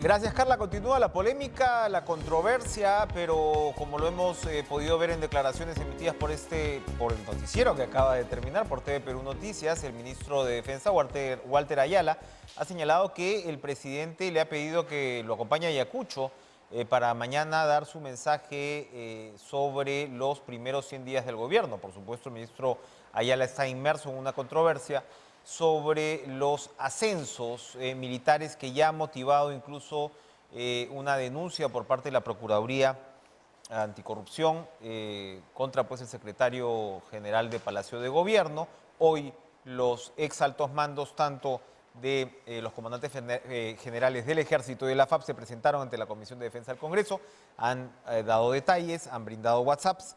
Gracias, Carla. Continúa la polémica, la controversia, pero como lo hemos podido ver en declaraciones emitidas por el noticiero que acaba de terminar, por TV Perú Noticias, el ministro de Defensa, Walter Ayala, ha señalado que el presidente le ha pedido que lo acompañe a Ayacucho para mañana dar su mensaje sobre los primeros 100 días del gobierno. Por supuesto, el ministro Ayala está inmerso en una controversia sobre los ascensos militares que ya ha motivado incluso una denuncia por parte de la Procuraduría Anticorrupción contra pues, el secretario general de Palacio de Gobierno. Hoy los ex altos mandos, tanto de los comandantes generales del Ejército y de la FAP, se presentaron ante la Comisión de Defensa del Congreso, han dado detalles, han brindado WhatsApps.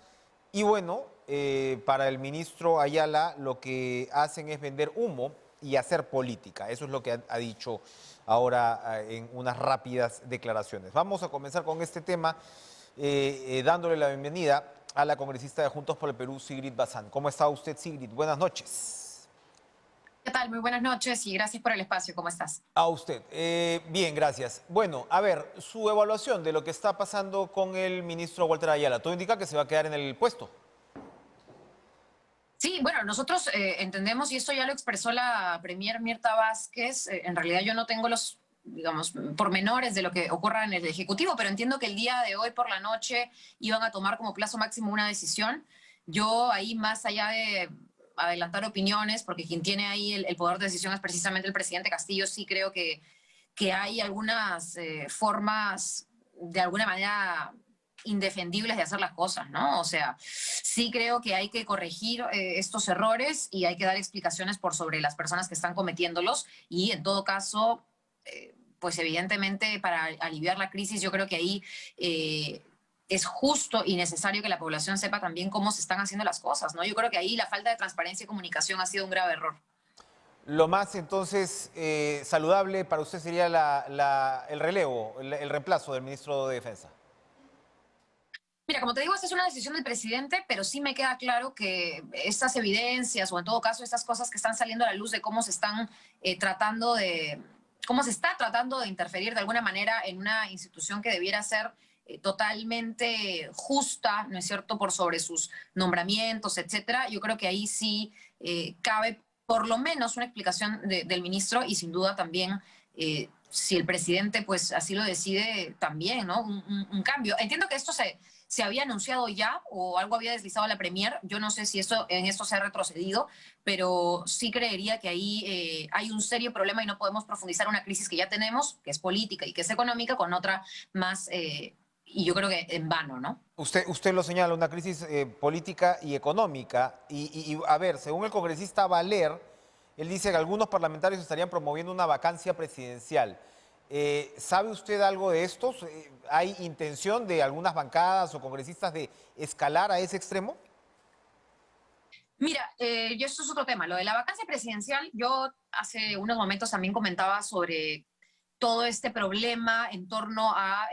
Y bueno, para el ministro Ayala lo que hacen es vender humo y hacer política. Eso es lo que ha dicho ahora en unas rápidas declaraciones. Vamos a comenzar con este tema dándole la bienvenida a la congresista de Juntos por el Perú, Sigrid Bazán. ¿Cómo está usted, Sigrid? Buenas noches. ¿Qué tal? Muy buenas noches y gracias por el espacio. ¿Cómo estás? A usted. Bien, gracias. Bueno, a ver, su evaluación de lo que está pasando con el ministro Walter Ayala. Todo indica que se va a quedar en el puesto. Sí, bueno, nosotros entendemos, y esto ya lo expresó la premier Mirta Vázquez, en realidad yo no tengo los, digamos, pormenores de lo que ocurra en el Ejecutivo, pero entiendo que el día de hoy por la noche iban a tomar como plazo máximo una decisión. Yo ahí, más allá de adelantar opiniones, porque quien tiene ahí el poder de decisión es precisamente el presidente Castillo, sí creo que hay algunas formas, de alguna manera indefendibles de hacer las cosas, ¿no? O sea, sí creo que hay que corregir estos errores y hay que dar explicaciones por sobre las personas que están cometiéndolos y en todo caso, pues evidentemente para aliviar la crisis yo creo que ahí es justo y necesario que la población sepa también cómo se están haciendo las cosas, ¿no? Yo creo que ahí la falta de transparencia y comunicación ha sido un grave error. Lo más entonces saludable para usted sería el relevo, el reemplazo del ministro de Defensa. Mira, como te digo, esta es una decisión del presidente, pero sí me queda claro que estas evidencias o en todo caso estas cosas que están saliendo a la luz de cómo se están tratando de, cómo se está tratando de interferir de alguna manera en una institución que debiera ser totalmente justa, ¿no es cierto?, por sobre sus nombramientos, etcétera. Yo creo que ahí sí cabe por lo menos una explicación del ministro y sin duda también si el presidente pues así lo decide también, ¿no? Un cambio. Entiendo que esto se había anunciado ya o algo había deslizado a la Premier. Yo no sé si en esto se ha retrocedido, pero sí creería que ahí hay un serio problema y no podemos profundizar una crisis que ya tenemos, que es política y que es económica, con otra más, y yo creo que en vano, ¿no? Usted lo señala, una crisis política y económica. A ver, según el congresista Valer, él dice que algunos parlamentarios estarían promoviendo una vacancia presidencial. ¿Sabe usted algo de estos? ¿Hay intención de algunas bancadas o congresistas de escalar a ese extremo? Mira, yo esto es otro tema. Lo de la vacancia presidencial, yo hace unos momentos también comentaba sobre todo este problema en torno a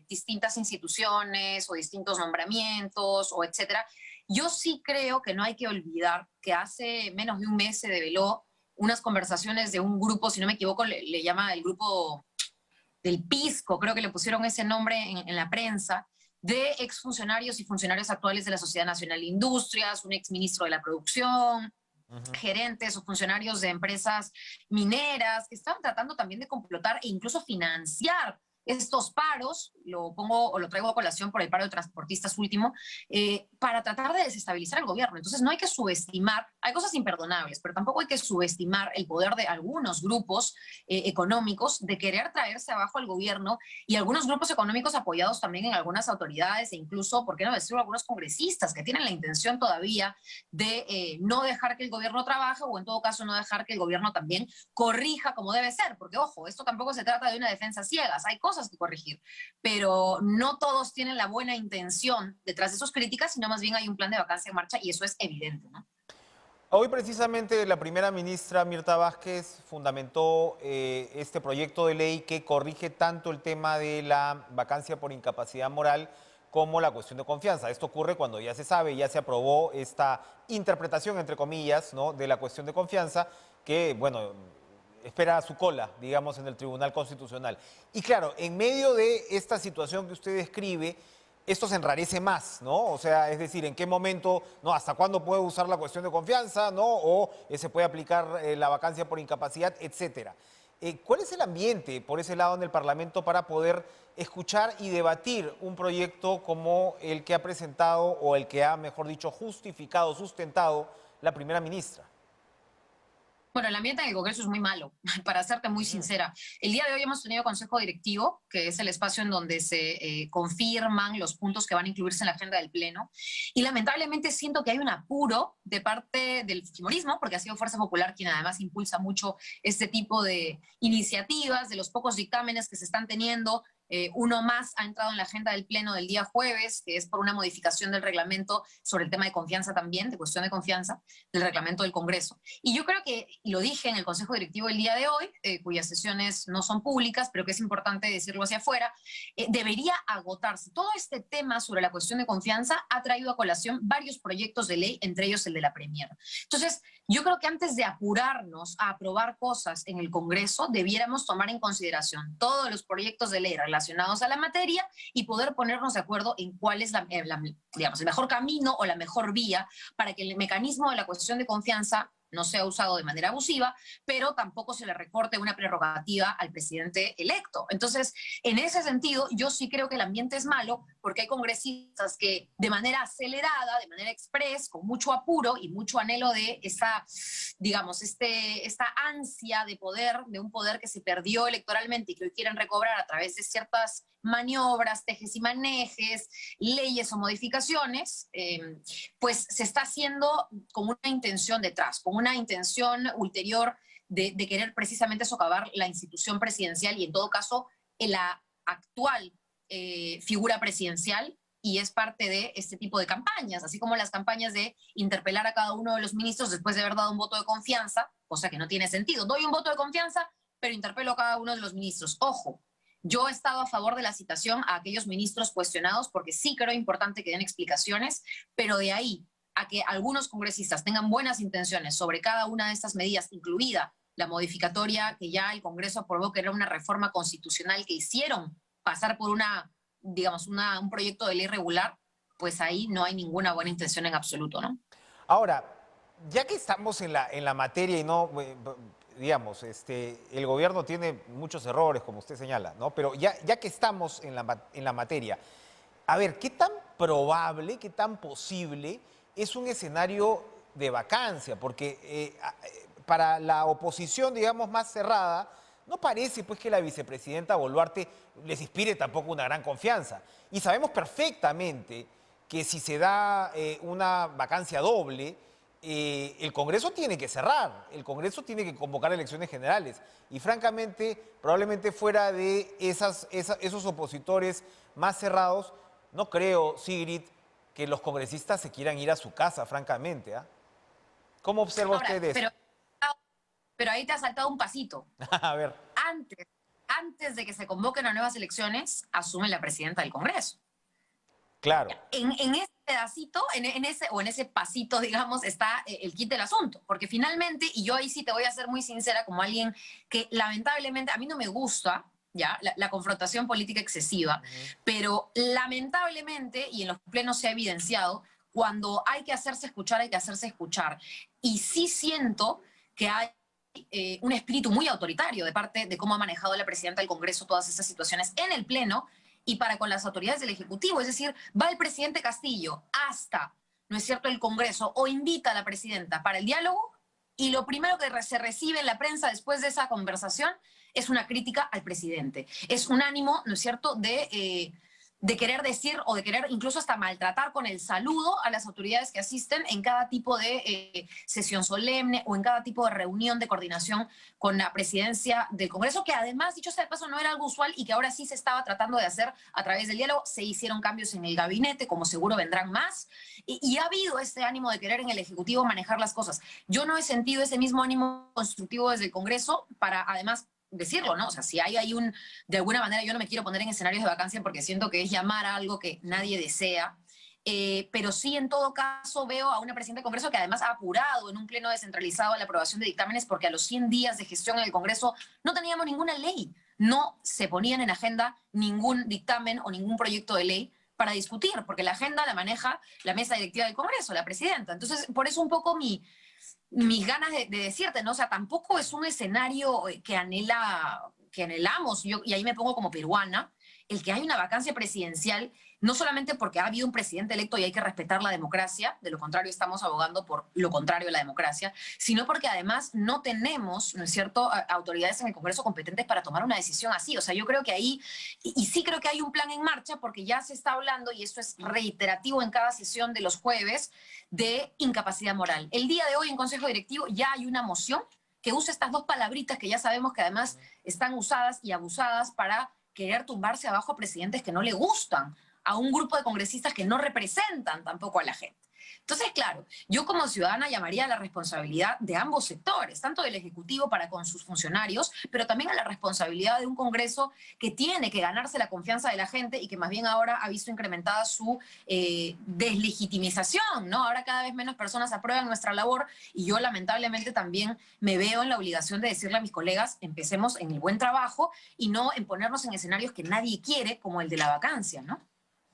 distintas instituciones o distintos nombramientos o etcétera. Yo sí creo que no hay que olvidar que hace menos de un mes se develó unas conversaciones de un grupo, si no me equivoco, le llama el grupo del Pisco, creo que le pusieron ese nombre en la prensa, de exfuncionarios y funcionarios actuales de la Sociedad Nacional de Industrias, un exministro de la Producción, gerentes o funcionarios de empresas mineras que estaban tratando también de complotar e incluso financiar estos paros, lo pongo o lo traigo a colación por el paro de transportistas último, para tratar de desestabilizar el gobierno. Entonces no hay que subestimar, hay cosas imperdonables, pero tampoco hay que subestimar el poder de algunos grupos económicos de querer traerse abajo al gobierno y algunos grupos económicos apoyados también en algunas autoridades e incluso, ¿por qué no decirlo?, algunos congresistas que tienen la intención todavía de no dejar que el gobierno trabaje o en todo caso no dejar que el gobierno también corrija como debe ser, porque ojo, esto tampoco se trata de una defensa ciegas, hay cosas que corregir, pero no todos tienen la buena intención detrás de sus críticas, sino más bien hay un plan de vacancia en marcha y eso es evidente, ¿no? Hoy precisamente la primera ministra Mirta Vázquez fundamentó este proyecto de ley que corrige tanto el tema de la vacancia por incapacidad moral como la cuestión de confianza. Esto ocurre cuando ya se sabe, ya se aprobó esta interpretación, entre comillas, ¿no?, de la cuestión de confianza, que, bueno, espera su cola, digamos, en el Tribunal Constitucional. Y claro, en medio de esta situación que usted describe, esto se enrarece más, ¿no? O sea, es decir, ¿en qué momento, no, hasta cuándo puede usar la cuestión de confianza, ¿no? O se puede aplicar la vacancia por incapacidad, etcétera. ¿Cuál es el ambiente por ese lado en el Parlamento para poder escuchar y debatir un proyecto como el que ha presentado o el que ha, mejor dicho, justificado, sustentado la primera ministra? Bueno, el ambiente en el Congreso es muy malo, para serte muy sincera. El día de hoy hemos tenido consejo directivo, que es el espacio en donde se confirman los puntos que van a incluirse en la agenda del Pleno. Y lamentablemente siento que hay un apuro de parte del fujimorismo, porque ha sido Fuerza Popular quien además impulsa mucho este tipo de iniciativas, de los pocos dictámenes que se están teniendo. Uno más ha entrado en la agenda del Pleno del día jueves, que es por una modificación del reglamento sobre el tema de confianza también, de cuestión de confianza, del reglamento del Congreso. Y yo creo que, y lo dije en el Consejo Directivo el día de hoy, cuyas sesiones no son públicas, pero que es importante decirlo hacia afuera, debería agotarse. Todo este tema sobre la cuestión de confianza ha traído a colación varios proyectos de ley, entre ellos el de la Premier. Entonces, yo creo que antes de apurarnos a aprobar cosas en el Congreso, debiéramos tomar en consideración todos los proyectos de ley relacionados a la materia y poder ponernos de acuerdo en cuál es digamos, el mejor camino o la mejor vía para que el mecanismo de la cuestión de confianza no sea usado de manera abusiva, pero tampoco se le recorte una prerrogativa al presidente electo. Entonces, en ese sentido, yo sí creo que el ambiente es malo porque hay congresistas que de manera acelerada, de manera express, con mucho apuro y mucho anhelo de esa, digamos, esta ansia de poder, de un poder que se perdió electoralmente y que hoy quieren recobrar a través de ciertas maniobras, tejes y manejes, leyes o modificaciones, pues se está haciendo con una intención detrás, con una intención ulterior de querer precisamente socavar la institución presidencial y en todo caso la actual figura presidencial, y es parte de este tipo de campañas, así como las campañas de interpelar a cada uno de los ministros después de haber dado un voto de confianza, cosa que no tiene sentido. Doy un voto de confianza, pero interpelo a cada uno de los ministros. Ojo, yo he estado a favor de la citación a aquellos ministros cuestionados porque sí creo importante que den explicaciones, pero de ahí a que algunos congresistas tengan buenas intenciones sobre cada una de estas medidas, incluida la modificatoria que ya el Congreso aprobó, que era una reforma constitucional que hicieron pasar por digamos, un proyecto de ley regular, pues ahí no hay ninguna buena intención en absoluto, ¿no? Ahora, ya que estamos en la materia y no, digamos, el gobierno tiene muchos errores, como usted señala, ¿no? Pero ya que estamos en la materia, a ver, ¿qué tan probable, qué tan posible es un escenario de vacancia? Porque para la oposición, digamos, más cerrada, no parece pues que la vicepresidenta Boluarte les inspire tampoco una gran confianza. Y sabemos perfectamente que si se da una vacancia doble, el Congreso tiene que cerrar, el Congreso tiene que convocar elecciones generales. Y francamente, probablemente fuera de esos opositores más cerrados, no creo, Sigrid, que los congresistas se quieran ir a su casa, francamente. ¿Ah? ¿Cómo observa usted eso? Pero ahí te ha saltado un pasito. A ver. Antes de que se convoquen a nuevas elecciones, asume la presidenta del Congreso. Claro. En ese pedacito, en ese pasito, digamos, está el kit del asunto. Porque finalmente, y yo ahí sí te voy a ser muy sincera como alguien que lamentablemente a mí no me gusta ya la confrontación política excesiva, pero lamentablemente, y en los plenos se ha evidenciado, cuando hay que hacerse escuchar, hay que hacerse escuchar. Y sí siento que hay un espíritu muy autoritario de parte de cómo ha manejado la presidenta del Congreso todas estas situaciones en el Pleno y para con las autoridades del Ejecutivo. Es decir, va el presidente Castillo hasta, ¿no es cierto?, el Congreso o invita a la presidenta para el diálogo y lo primero que se recibe en la prensa después de esa conversación es una crítica al presidente. Es un ánimo, ¿no es cierto?, de querer decir o de querer incluso hasta maltratar con el saludo a las autoridades que asisten en cada tipo de sesión solemne o en cada tipo de reunión de coordinación con la presidencia del Congreso, que además, dicho sea de paso, no era algo usual y que ahora sí se estaba tratando de hacer a través del diálogo. Se hicieron cambios en el gabinete, como seguro vendrán más, y ha habido este ánimo de querer en el Ejecutivo manejar las cosas. Yo no he sentido ese mismo ánimo constructivo desde el Congreso para, además, decirlo, ¿no? O sea, si hay de alguna manera, yo no me quiero poner en escenarios de vacancia porque siento que es llamar a algo que nadie desea. pero sí en todo caso veo a una presidenta del Congreso que además ha apurado en un pleno descentralizado la aprobación de dictámenes porque a los 100 días de gestión en el Congreso no teníamos ninguna ley, no se ponían en agenda ningún dictamen o ningún proyecto de ley para discutir, porque la agenda la maneja la mesa directiva del Congreso, la presidenta. Entonces, por eso un poco mis ganas de decirte, ¿no? O sea, tampoco es un escenario que anhelamos, y ahí me pongo como peruana, el que hay una vacancia presidencial, no solamente porque ha habido un presidente electo y hay que respetar la democracia, de lo contrario estamos abogando por lo contrario de la democracia, sino porque además no tenemos, ¿no es cierto?, autoridades en el Congreso competentes para tomar una decisión así. O sea, yo creo que ahí, y sí creo que hay un plan en marcha porque ya se está hablando, y esto es reiterativo en cada sesión de los jueves, de incapacidad moral. El día de hoy en Consejo Directivo ya hay una moción que usa estas dos palabritas que ya sabemos que además están usadas y abusadas para querer tumbarse abajo a presidentes que no le gustan, a un grupo de congresistas que no representan tampoco a la gente. Entonces, claro, yo como ciudadana llamaría a la responsabilidad de ambos sectores, tanto del Ejecutivo para con sus funcionarios, pero también a la responsabilidad de un Congreso que tiene que ganarse la confianza de la gente y que más bien ahora ha visto incrementada su deslegitimización, ¿no? Ahora cada vez menos personas aprueban nuestra labor y yo lamentablemente también me veo en la obligación de decirle a mis colegas, empecemos en el buen trabajo y no en ponernos en escenarios que nadie quiere, como el de la vacancia, ¿no?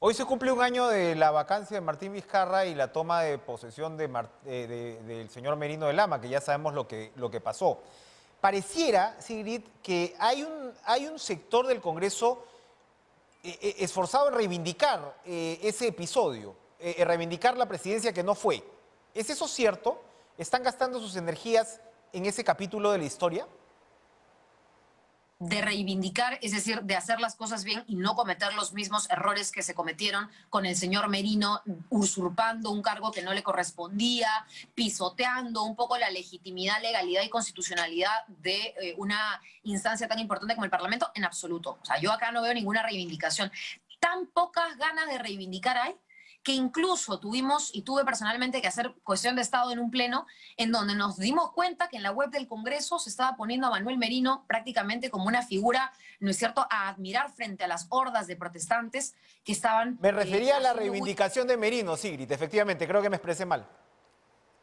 Hoy se cumple un año de la vacancia de Martín Vizcarra y la toma de posesión del señor Merino de Lama, que ya sabemos lo que pasó. Pareciera, Sigrid, que hay un sector del Congreso esforzado en reivindicar ese episodio, reivindicar la presidencia que no fue. ¿Es eso cierto? ¿Están gastando sus energías en ese capítulo de la historia? De reivindicar, es decir, de hacer las cosas bien y no cometer los mismos errores que se cometieron con el señor Merino, usurpando un cargo que no le correspondía, pisoteando un poco la legitimidad, legalidad y constitucionalidad de una instancia tan importante como el Parlamento, en absoluto. O sea, yo acá no veo ninguna reivindicación. Tan pocas ganas de reivindicar hay que incluso tuve personalmente que hacer cuestión de Estado en un pleno en donde nos dimos cuenta que en la web del Congreso se estaba poniendo a Manuel Merino prácticamente como una figura, ¿no es cierto?, a admirar frente a las hordas de protestantes que estaban... Me refería a la reivindicación de Merino, Sigrid, efectivamente, creo que me expresé mal.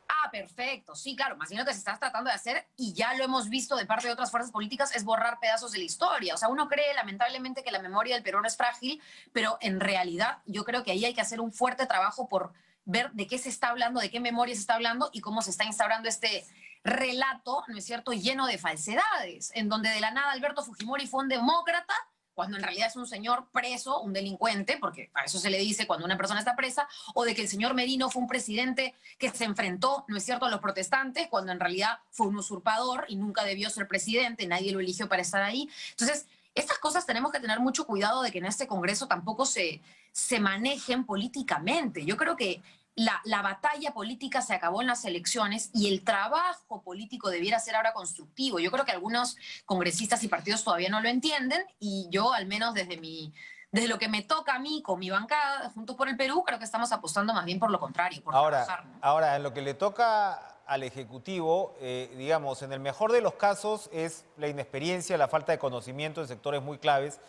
Ah, perfecto. Sí, claro, más bien lo que se está tratando de hacer, y ya lo hemos visto de parte de otras fuerzas políticas, es borrar pedazos de la historia. O sea, uno cree lamentablemente que la memoria del peruano es frágil, pero en realidad yo creo que ahí hay que hacer un fuerte trabajo por ver de qué se está hablando, de qué memoria se está hablando y cómo se está instaurando este relato, ¿no es cierto?, lleno de falsedades, en donde de la nada Alberto Fujimori fue un demócrata, cuando en realidad es un señor preso, un delincuente, porque a eso se le dice cuando una persona está presa, o de que el señor Merino fue un presidente que se enfrentó, ¿no es cierto?, a los protestantes, cuando en realidad fue un usurpador y nunca debió ser presidente, nadie lo eligió para estar ahí. Entonces, estas cosas tenemos que tener mucho cuidado de que en este Congreso tampoco se manejen políticamente. Yo creo que la batalla política se acabó en las elecciones y el trabajo político debiera ser ahora constructivo. Yo creo que algunos congresistas y partidos todavía no lo entienden y yo, al menos desde lo que me toca a mí con mi bancada, Juntos por el Perú, creo que estamos apostando más bien por lo contrario, por trabajar, ¿no? Ahora, en lo que le toca al Ejecutivo, digamos, en el mejor de los casos es la inexperiencia, la falta de conocimiento en sectores muy claves.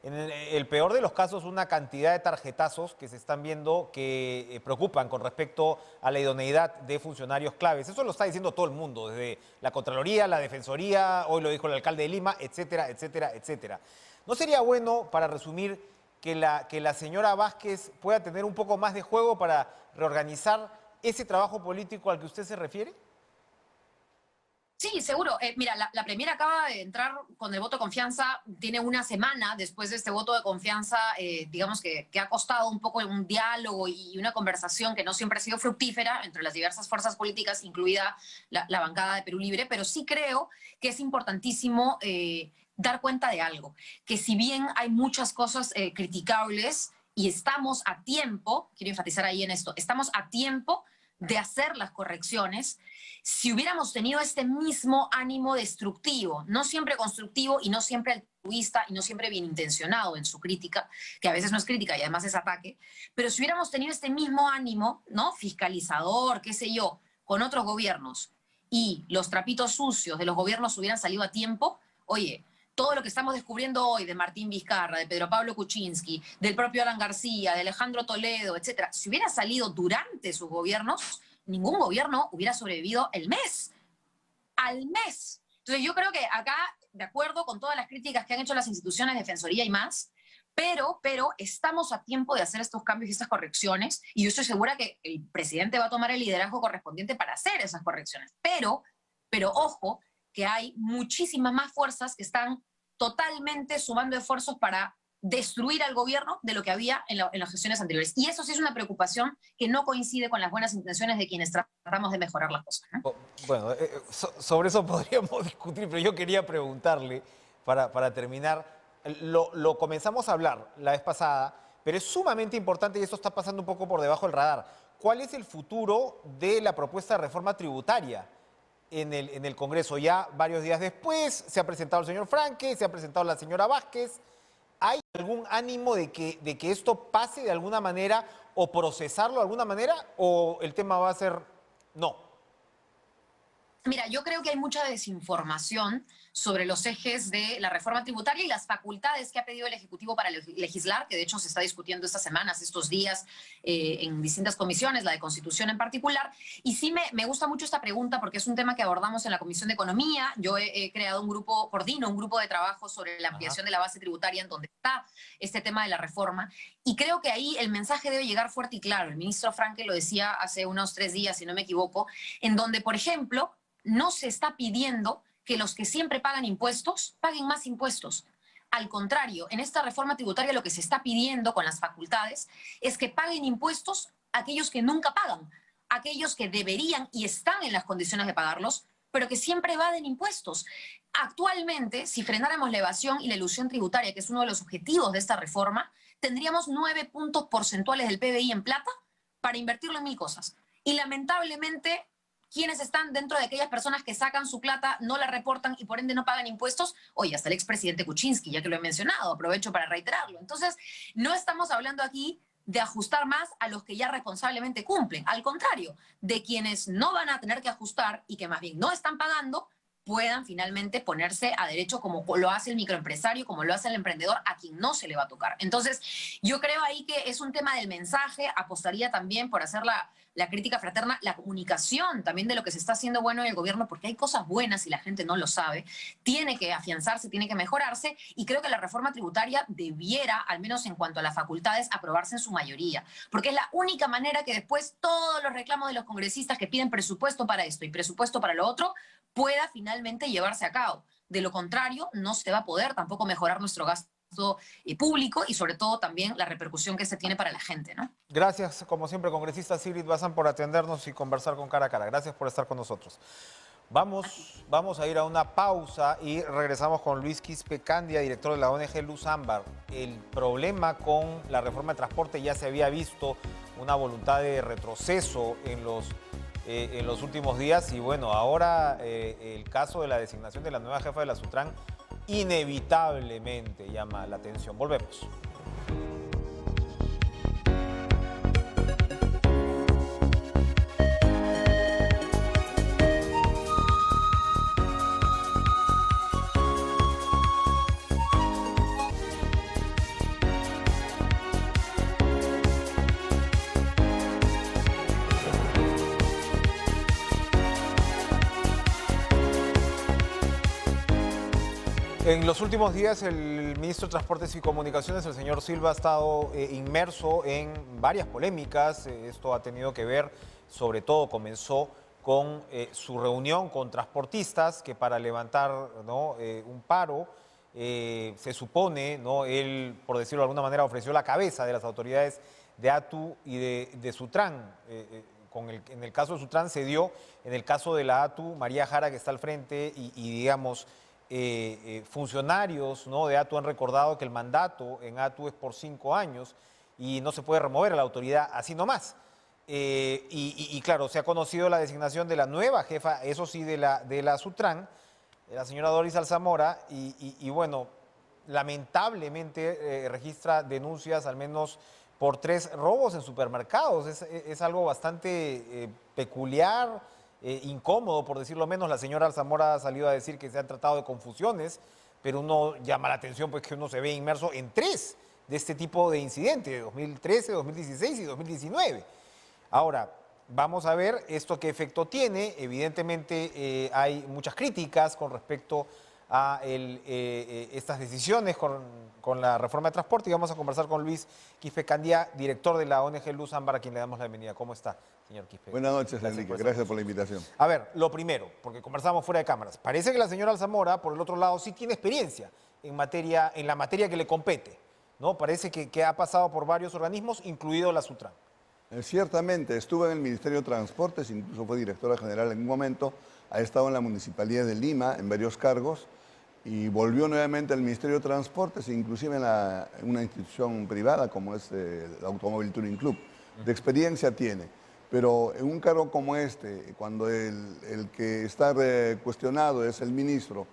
En el peor de los casos, una cantidad de tarjetazos que se están viendo que preocupan con respecto a la idoneidad de funcionarios claves. Eso lo está diciendo todo el mundo, desde la Contraloría, la Defensoría, hoy lo dijo el alcalde de Lima, etcétera, etcétera, etcétera. ¿No sería bueno, para resumir, que la señora Vázquez pueda tener un poco más de juego para reorganizar ese trabajo político al que usted se refiere? Sí, seguro. Mira, la Premier acaba de entrar con el voto de confianza, tiene una semana después de este voto de confianza, digamos que ha costado un poco un diálogo y una conversación que no siempre ha sido fructífera entre las diversas fuerzas políticas, incluida la bancada de Perú Libre, pero sí creo que es importantísimo dar cuenta de algo, que si bien hay muchas cosas criticables y estamos a tiempo, quiero enfatizar ahí en esto, estamos a tiempo de hacer las correcciones, si hubiéramos tenido este mismo ánimo destructivo, no siempre constructivo y no siempre altruista y no siempre bien intencionado en su crítica, que a veces no es crítica y además es ataque, pero si hubiéramos tenido este mismo ánimo, ¿no?, fiscalizador, qué sé yo, con otros gobiernos y los trapitos sucios de los gobiernos hubieran salido a tiempo, oye, todo lo que estamos descubriendo hoy de Martín Vizcarra, de Pedro Pablo Kuczynski, del propio Alan García, de Alejandro Toledo, etcétera, si hubiera salido durante sus gobiernos, ningún gobierno hubiera sobrevivido el mes. Al mes. Entonces yo creo que acá, de acuerdo con todas las críticas que han hecho las instituciones de Defensoría y más, pero estamos a tiempo de hacer estos cambios y estas correcciones, y yo estoy segura que el presidente va a tomar el liderazgo correspondiente para hacer esas correcciones. Pero ojo, que hay muchísimas más fuerzas que están totalmente sumando esfuerzos para destruir al gobierno de lo que había en las gestiones anteriores. Y eso sí es una preocupación que no coincide con las buenas intenciones de quienes tratamos de mejorar las cosas, ¿no? Bueno, sobre eso podríamos discutir, pero yo quería preguntarle, para terminar, lo comenzamos a hablar la vez pasada, pero es sumamente importante y esto está pasando un poco por debajo del radar. ¿Cuál es el futuro de la propuesta de reforma tributaria en el Congreso? Ya varios días después se ha presentado el señor Franque, se ha presentado la señora Vázquez. ¿Hay algún ánimo de que esto pase de alguna manera o procesarlo de alguna manera, o el tema va a ser no? Mira, yo creo que hay mucha desinformación sobre los ejes de la reforma tributaria y las facultades que ha pedido el Ejecutivo para legislar, que de hecho se está discutiendo estas semanas, estos días, en distintas comisiones, la de Constitución en particular. Y sí me gusta mucho esta pregunta porque es un tema que abordamos en la Comisión de Economía. Yo he creado un grupo, coordino un grupo de trabajo sobre la ampliación de la base tributaria en donde está este tema de la reforma. Y creo que ahí el mensaje debe llegar fuerte y claro. El ministro Franque lo decía hace unos 3 días, si no me equivoco, en donde, por ejemplo, no se está pidiendo que los que siempre pagan impuestos paguen más impuestos. Al contrario, en esta reforma tributaria lo que se está pidiendo con las facultades es que paguen impuestos aquellos que nunca pagan, aquellos que deberían y están en las condiciones de pagarlos, pero que siempre evaden impuestos. Actualmente, si frenáramos la evasión y la elusión tributaria, que es uno de los objetivos de esta reforma, tendríamos 9 puntos porcentuales del PBI en plata para invertirlo en 1000 cosas. Y lamentablemente, quienes están dentro de aquellas personas que sacan su plata, no la reportan y por ende no pagan impuestos. Oye, hasta el expresidente Kuczynski, ya que lo he mencionado, aprovecho para reiterarlo. Entonces, no estamos hablando aquí de ajustar más a los que ya responsablemente cumplen. Al contrario, de quienes no van a tener que ajustar y que más bien no están pagando, puedan finalmente ponerse a derecho como lo hace el microempresario, como lo hace el emprendedor, a quien no se le va a tocar. Entonces, yo creo ahí que es un tema del mensaje. Apostaría también por hacer la crítica fraterna, la comunicación también de lo que se está haciendo bueno en el gobierno, porque hay cosas buenas y la gente no lo sabe. Tiene que afianzarse, tiene que mejorarse, y creo que la reforma tributaria debiera, al menos en cuanto a las facultades, aprobarse en su mayoría, porque es la única manera que después todos los reclamos de los congresistas que piden presupuesto para esto y presupuesto para lo otro pueda finalmente llevarse a cabo. De lo contrario, no se va a poder tampoco mejorar nuestro gasto público y sobre todo también la repercusión que se tiene para la gente, ¿no? Gracias, como siempre, congresista Sigrid Bazán, por atendernos y conversar con cara a cara. Gracias por estar con nosotros. Vamos a ir a una pausa y regresamos con Luis Quispe Candia, director de la ONG Luz Ámbar. El problema con la reforma de transporte, ya se había visto una voluntad de retroceso en los últimos días, y bueno, ahora el caso de la designación de la nueva jefa de la Sutran inevitablemente llama la atención. Volvemos. En los últimos días, el ministro de Transportes y Comunicaciones, el señor Silva, ha estado inmerso en varias polémicas. Esto ha tenido que ver, sobre todo comenzó con su reunión con transportistas, que para levantar, ¿no?, un paro, se supone, ¿no?, él, por decirlo de alguna manera, ofreció la cabeza de las autoridades de ATU y de Sutran. En el caso de Sutran se dio, en el caso de la ATU, María Jara, que está al frente, y digamos, funcionarios, ¿no?, de ATU han recordado que el mandato en ATU es por 5 años y no se puede remover a la autoridad así nomás. Y claro, se ha conocido la designación de la nueva jefa, eso sí, de la Sutran, la señora Doris Alzamora, y bueno, lamentablemente registra denuncias al menos por 3 robos en supermercados. Es algo bastante peculiar, incómodo, por decirlo menos. La señora Alzamora ha salido a decir que se han tratado de confusiones pero uno llama la atención pues que uno se ve inmerso en 3 de este tipo de incidentes, 2013, 2016 y 2019. Ahora, vamos a ver esto qué efecto tiene. Evidentemente hay muchas críticas con respecto a estas decisiones con la reforma de transporte y vamos a conversar con Luis Quispe-Candia, director de la ONG Luz Ámbar, a quien le damos la bienvenida. ¿Cómo está, señor Quispe? Buenas noches, Enrique. Gracias por la invitación. A ver, lo primero, porque conversamos fuera de cámaras. Parece que la señora Alzamora, por el otro lado, sí tiene experiencia en la materia que le compete, ¿no? Parece que ha pasado por varios organismos, incluido la Sutran. Ciertamente, estuve en el Ministerio de Transportes, incluso fue directora general en un momento, ha estado en la Municipalidad de Lima en varios cargos y volvió nuevamente al Ministerio de Transportes, inclusive en una institución privada como es el Automóvil Touring Club. De experiencia tiene, pero en un cargo como este, cuando el que está cuestionado es el ministro,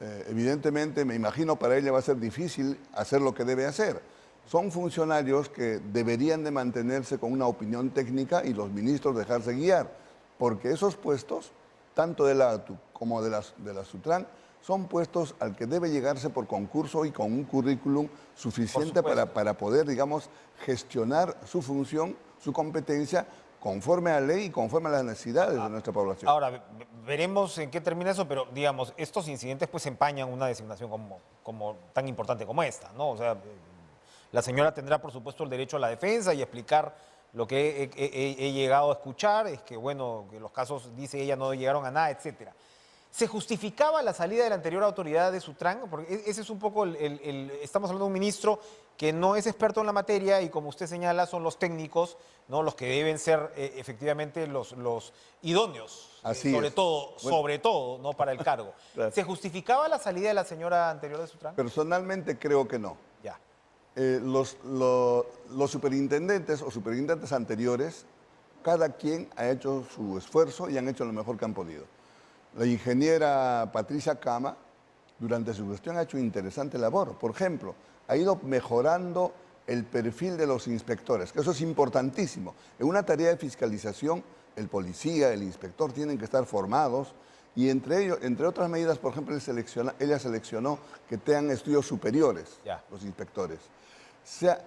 evidentemente me imagino para ella va a ser difícil hacer lo que debe hacer. Son funcionarios que deberían de mantenerse con una opinión técnica y los ministros dejarse guiar, porque esos puestos, tanto de la ATU como de la Sutran, son puestos al que debe llegarse por concurso y con un currículum suficiente para poder, digamos, gestionar su función, su competencia, conforme a la ley y conforme a las necesidades de nuestra población. Ahora, veremos en qué termina eso, pero digamos, estos incidentes pues empañan una designación como tan importante como esta, ¿no? O sea, la señora tendrá, por supuesto, el derecho a la defensa y explicar lo que he llegado a escuchar, es que, bueno, que los casos, dice ella, no llegaron a nada, etcétera. ¿Se justificaba la salida de la anterior autoridad de Sutran? Porque ese es un poco estamos hablando de un ministro que no es experto en la materia y, como usted señala, son los técnicos, ¿no? Los que deben ser efectivamente los idóneos, sobre todo, ¿no? Para el cargo. Claro. ¿Se justificaba la salida de la señora anterior de Sutran? Personalmente creo que no. Ya. Los superintendentes o superintendentes anteriores, cada quien ha hecho su esfuerzo y han hecho lo mejor que han podido. La ingeniera Patricia Cama, durante su gestión, ha hecho interesante labor. Por ejemplo, ha ido mejorando el perfil de los inspectores, que eso es importantísimo. En una tarea de fiscalización, el policía, el inspector tienen que estar formados y entre otras medidas, por ejemplo, ella seleccionó que tengan estudios superiores, los inspectores.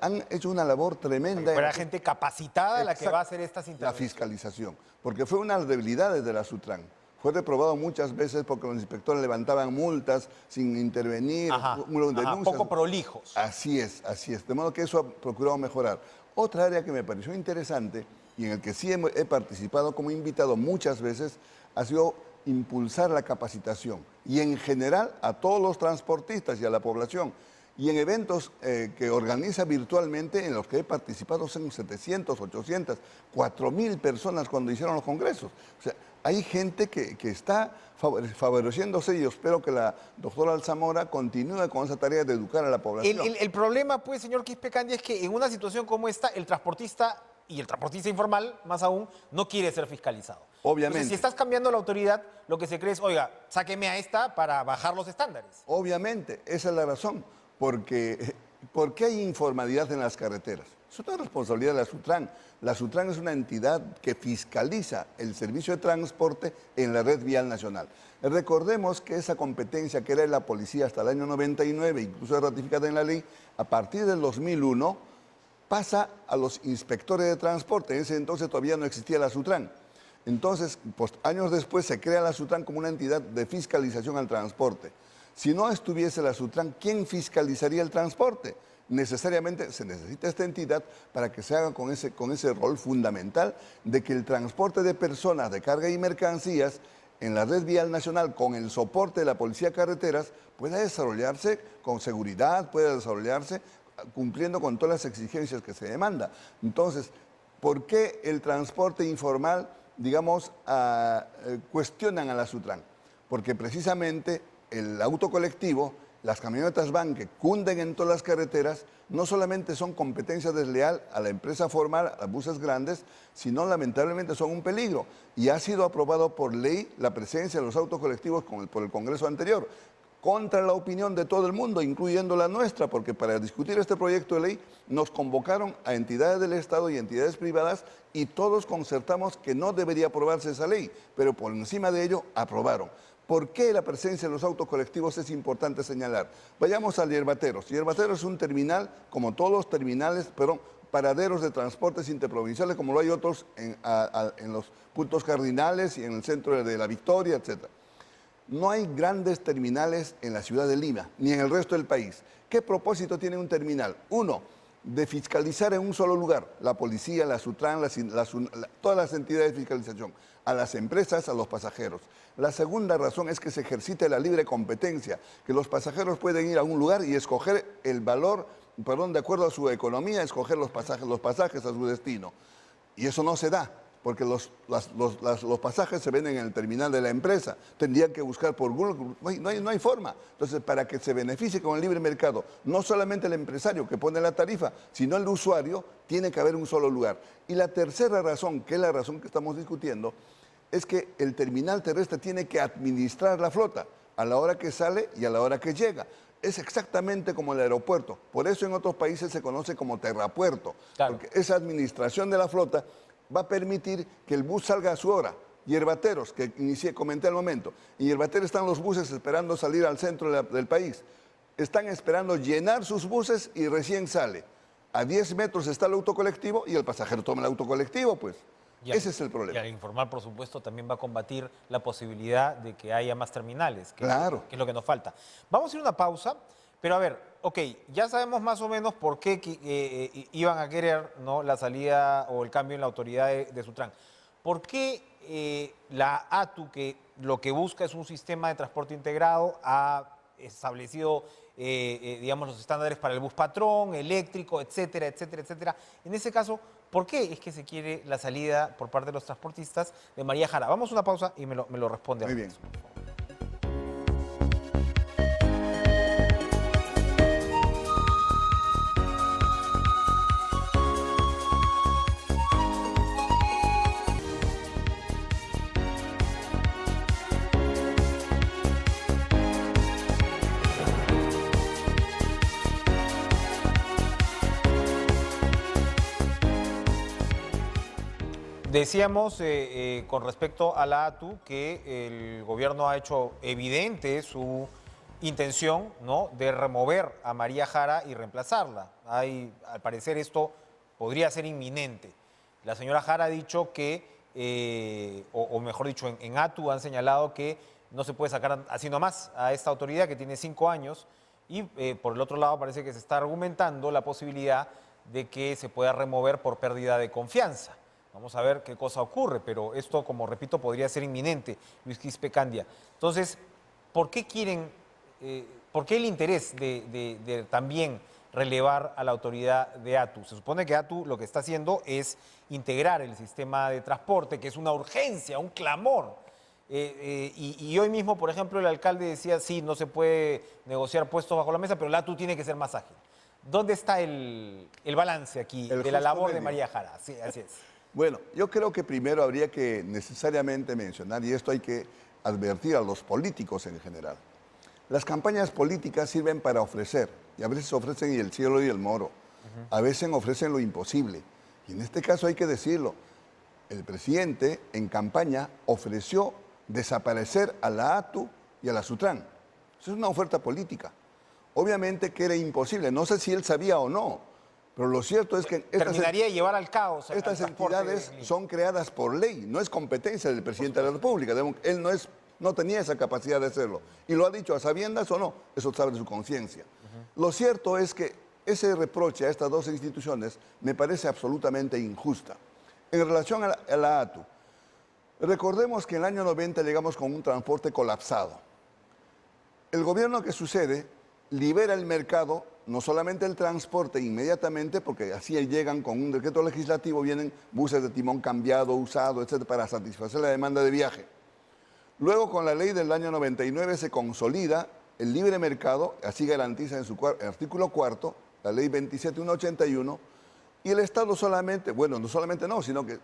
Han hecho una labor tremenda. Para gente capacitada la que va a hacer estas intervenciones. La fiscalización, porque fue una de las debilidades de la Sutran. Fue reprobado muchas veces porque los inspectores levantaban multas sin intervenir, denuncias. Poco prolijos. Así es. De modo que eso ha procurado mejorar. Otra área que me pareció interesante y en el que sí he participado como invitado muchas veces ha sido impulsar la capacitación y en general a todos los transportistas y a la población. Y en eventos que organiza virtualmente, en los que he participado, son 700, 800, 4.000 personas cuando hicieron los congresos. O sea, hay gente que está favoreciéndose y yo espero que la doctora Alzamora continúe con esa tarea de educar a la población. El problema, pues, señor Quispe-Candia, es que en una situación como esta, el transportista, y el transportista informal, más aún, no quiere ser fiscalizado. Obviamente. Entonces, si estás cambiando la autoridad, lo que se cree es, oiga, sáqueme a esta para bajar los estándares. Obviamente, esa es la razón. ¿Por qué hay informalidad en las carreteras? Eso no es responsabilidad de la Sutran. La Sutran es una entidad que fiscaliza el servicio de transporte en la red vial nacional. Recordemos que esa competencia que era de la policía hasta el año 99, incluso ratificada en la ley, a partir del 2001 pasa a los inspectores de transporte. En ese entonces todavía no existía la Sutran. Entonces, pues, años después se crea la Sutran como una entidad de fiscalización al transporte. Si no estuviese la Sutran, ¿quién fiscalizaría el transporte? Necesariamente se necesita esta entidad para que se haga con ese rol fundamental de que el transporte de personas, de carga y mercancías en la red vial nacional con el soporte de la Policía de Carreteras pueda desarrollarse con seguridad, pueda desarrollarse cumpliendo con todas las exigencias que se demanda. Entonces, ¿por qué el transporte informal, digamos, cuestionan a la Sutran? Porque precisamente el auto colectivo, las camionetas van que cunden en todas las carreteras, no solamente son competencia desleal a la empresa formal, a buses grandes, sino lamentablemente son un peligro. Y ha sido aprobado por ley la presencia de los autos colectivos por el Congreso anterior, contra la opinión de todo el mundo, incluyendo la nuestra, porque para discutir este proyecto de ley nos convocaron a entidades del Estado y entidades privadas y todos concertamos que no debería aprobarse esa ley, pero por encima de ello aprobaron. ¿Por qué la presencia de los autos colectivos es importante señalar? Vayamos a Yerbateros. Yerbateros es un terminal, como todos los terminales, pero paraderos de transportes interprovinciales, como lo hay otros en los puntos cardinales y en el centro de La Victoria, etc. No hay grandes terminales en la ciudad de Lima, ni en el resto del país. ¿Qué propósito tiene un terminal? Uno, de fiscalizar en un solo lugar, la policía, la SUTRAN, todas las entidades de fiscalización, a las empresas, a los pasajeros. La segunda razón es que se ejercite la libre competencia, que los pasajeros pueden ir a un lugar y escoger el valor, de acuerdo a su economía, escoger los pasajes a su destino. Y eso no se da, porque los pasajes se venden en el terminal de la empresa. Tendrían que buscar por Google, no hay forma. Entonces, para que se beneficie con el libre mercado, no solamente el empresario que pone la tarifa, sino el usuario, tiene que haber un solo lugar. Y la tercera razón, que es la razón que estamos discutiendo, es que el terminal terrestre tiene que administrar la flota a la hora que sale y a la hora que llega. Es exactamente como el aeropuerto. Por eso en otros países se conoce como terrapuerto. Claro. Porque esa administración de la flota va a permitir que el bus salga a su hora. Yerbateros, que comenté al momento. En Yerbateros están los buses esperando salir al centro del país. Están esperando llenar sus buses y recién sale. A 10 metros está el autocolectivo y el pasajero toma el autocolectivo, pues. Ese es el problema. Y al informar, por supuesto, también va a combatir la posibilidad de que haya más terminales, que es lo que nos falta. Vamos a ir a una pausa, pero a ver, ok, ya sabemos más o menos por qué iban a querer, ¿no?, la salida o el cambio en la autoridad de SUTRAN. ¿Por qué la ATU, que lo que busca es un sistema de transporte integrado, ha establecido, digamos, los estándares para el bus patrón, eléctrico, etcétera, etcétera, etcétera? En ese caso, ¿por qué es que se quiere la salida por parte de los transportistas de María Jara? Vamos a una pausa y me lo responde. Muy bien. Decíamos con respecto a la ATU que el gobierno ha hecho evidente su intención, ¿no?, de remover a María Jara y reemplazarla. Al parecer esto podría ser inminente. La señora Jara ha dicho que, o mejor dicho, en ATU han señalado que no se puede sacar así nomás a esta autoridad que tiene 5 años y por el otro lado parece que se está argumentando la posibilidad de que se pueda remover por pérdida de confianza. Vamos a ver qué cosa ocurre, pero esto, como repito, podría ser inminente, Luis Quispe Candia. Entonces, ¿por qué por qué el interés de también relevar a la autoridad de ATU? Se supone que ATU lo que está haciendo es integrar el sistema de transporte, que es una urgencia, un clamor. Y hoy mismo, por ejemplo, el alcalde decía, sí, no se puede negociar puestos bajo la mesa, pero la ATU tiene que ser más ágil. ¿Dónde está el balance aquí de la labor de María Jara? Sí, así es. Bueno, yo creo que primero habría que necesariamente mencionar, y esto hay que advertir a los políticos en general, las campañas políticas sirven para ofrecer, y a veces ofrecen el cielo y el moro, a veces ofrecen lo imposible, y en este caso hay que decirlo, el presidente en campaña ofreció desaparecer a la ATU y a la SUTRAN. Eso es una oferta política. Obviamente que era imposible, no sé si él sabía o no, pero lo cierto es que terminaría de llevar al caos. Estas entidades son creadas por ley, no es competencia del presidente de la República. Él no tenía esa capacidad de hacerlo. Y lo ha dicho a sabiendas o no, eso sabe de su conciencia. Lo cierto es que ese reproche a estas dos instituciones me parece absolutamente injusta. En relación a la ATU, recordemos que en el año 90 llegamos con un transporte colapsado. El gobierno que sucede libera el mercado, no solamente el transporte inmediatamente, porque así llegan con un decreto legislativo, vienen buses de timón cambiado, usado, etcétera, para satisfacer la demanda de viaje. Luego, con la ley del año 99 se consolida el libre mercado, así garantiza en su artículo 4, la ley 27181, y el Estado solamente, bueno, no solamente no, sino que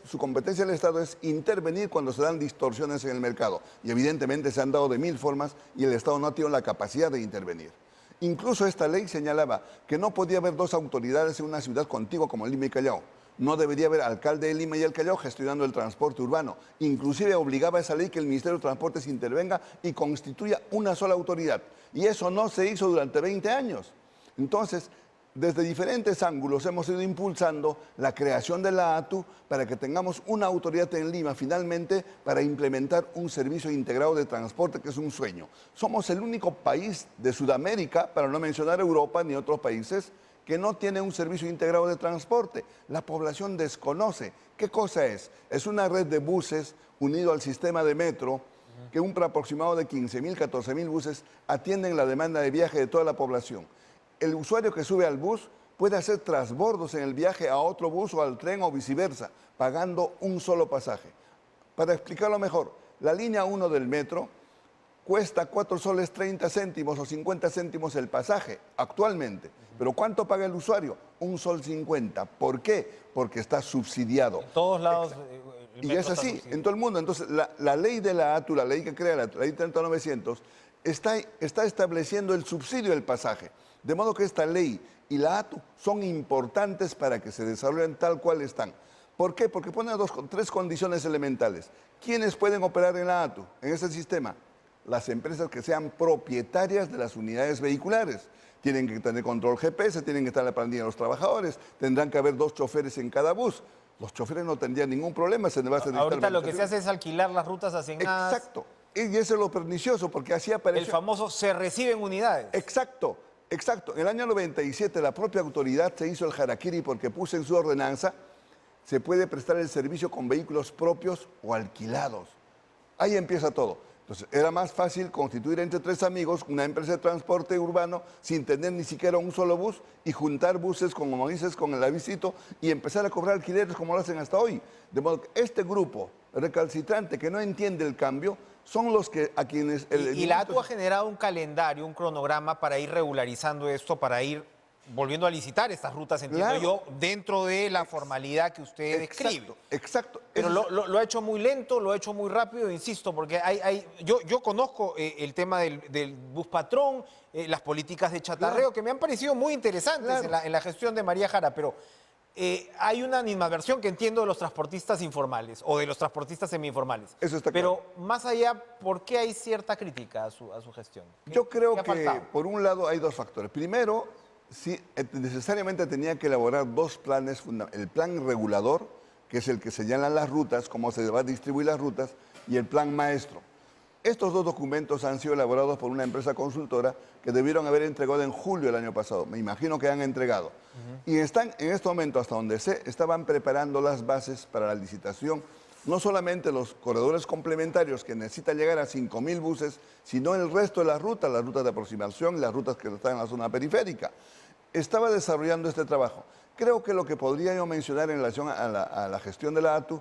su competencia del Estado es intervenir cuando se dan distorsiones en el mercado. Y evidentemente se han dado de 1000 formas y el Estado no ha tenido la capacidad de intervenir. Incluso esta ley señalaba que no podía haber dos autoridades en una ciudad contigua como Lima y Callao. No debería haber alcalde de Lima y el Callao gestionando el transporte urbano. Inclusive obligaba esa ley que el Ministerio de Transportes intervenga y constituya una sola autoridad. Y eso no se hizo durante 20 años. Entonces, desde diferentes ángulos hemos ido impulsando la creación de la ATU para que tengamos una autoridad en Lima finalmente para implementar un servicio integrado de transporte que es un sueño. Somos el único país de Sudamérica, para no mencionar Europa ni otros países, que no tiene un servicio integrado de transporte. La población desconoce. ¿Qué cosa es? Es una red de buses unido al sistema de metro, que un aproximado de 15.000, 14.000 buses atienden la demanda de viaje de toda la población. El usuario que sube al bus puede hacer transbordos en el viaje a otro bus o al tren o viceversa, pagando un solo pasaje. Para explicarlo mejor, la línea 1 del metro cuesta 4 soles 30 céntimos o 50 céntimos el pasaje actualmente. ¿Pero cuánto paga el usuario? 1 sol 50. ¿Por qué? Porque está subsidiado. En todos lados. Y es así, en todo el mundo. Entonces, la ley de la ATU, la ley que crea la ley 30.900, está estableciendo el subsidio del pasaje. De modo que esta ley y la ATU son importantes para que se desarrollen tal cual están. ¿Por qué? Porque pone tres condiciones elementales. ¿Quiénes pueden operar en la ATU, en ese sistema? Las empresas que sean propietarias de las unidades vehiculares. Tienen que tener control GPS, tienen que estar en la planilla de los trabajadores, tendrán que haber 2 choferes en cada bus. Los choferes no tendrían ningún problema. Ahorita lo que se hace es alquilar las rutas asignadas. Exacto. Y eso es lo pernicioso, porque así aparece... El famoso se reciben unidades. Exacto. Exacto. En el año 97 la propia autoridad se hizo el harakiri porque puso en su ordenanza se puede prestar el servicio con vehículos propios o alquilados. Ahí empieza todo. Entonces, era más fácil constituir entre 3 amigos una empresa de transporte urbano sin tener ni siquiera un solo bus y juntar buses, como dices, con el avisito y empezar a cobrar alquileres como lo hacen hasta hoy. De modo que este grupo recalcitrante que no entiende el cambio son los que a quienes... Y la ATU ha generado un calendario, un cronograma para ir regularizando esto, para ir volviendo a licitar estas rutas, entiendo yo, dentro de la formalidad que usted describe. Exacto. Pero lo ha hecho muy lento, lo ha hecho muy rápido, insisto, porque yo conozco el tema del bus patrón, las políticas de chatarreo, que me han parecido muy interesantes en la gestión de María Jara, pero hay una animadversión que entiendo de los transportistas informales o de los transportistas semi-informales. Eso está claro. Pero más allá, ¿por qué hay cierta crítica a su gestión? Yo creo que, por un lado, hay 2 factores. Primero, sí, necesariamente tenía que elaborar 2 planes fundamentales. El plan regulador, que es el que señala las rutas, cómo se va a distribuir las rutas, y el plan maestro. Estos 2 documentos han sido elaborados por una empresa consultora que debieron haber entregado en julio del año pasado. Me imagino que han entregado. Y están en este momento, hasta donde sé, estaban preparando las bases para la licitación, no solamente los corredores complementarios que necesitan llegar a 5.000 buses, sino el resto de las rutas de aproximación y las rutas que están en la zona periférica. Estaba desarrollando este trabajo. Creo que lo que podría yo mencionar en relación a la gestión de la ATU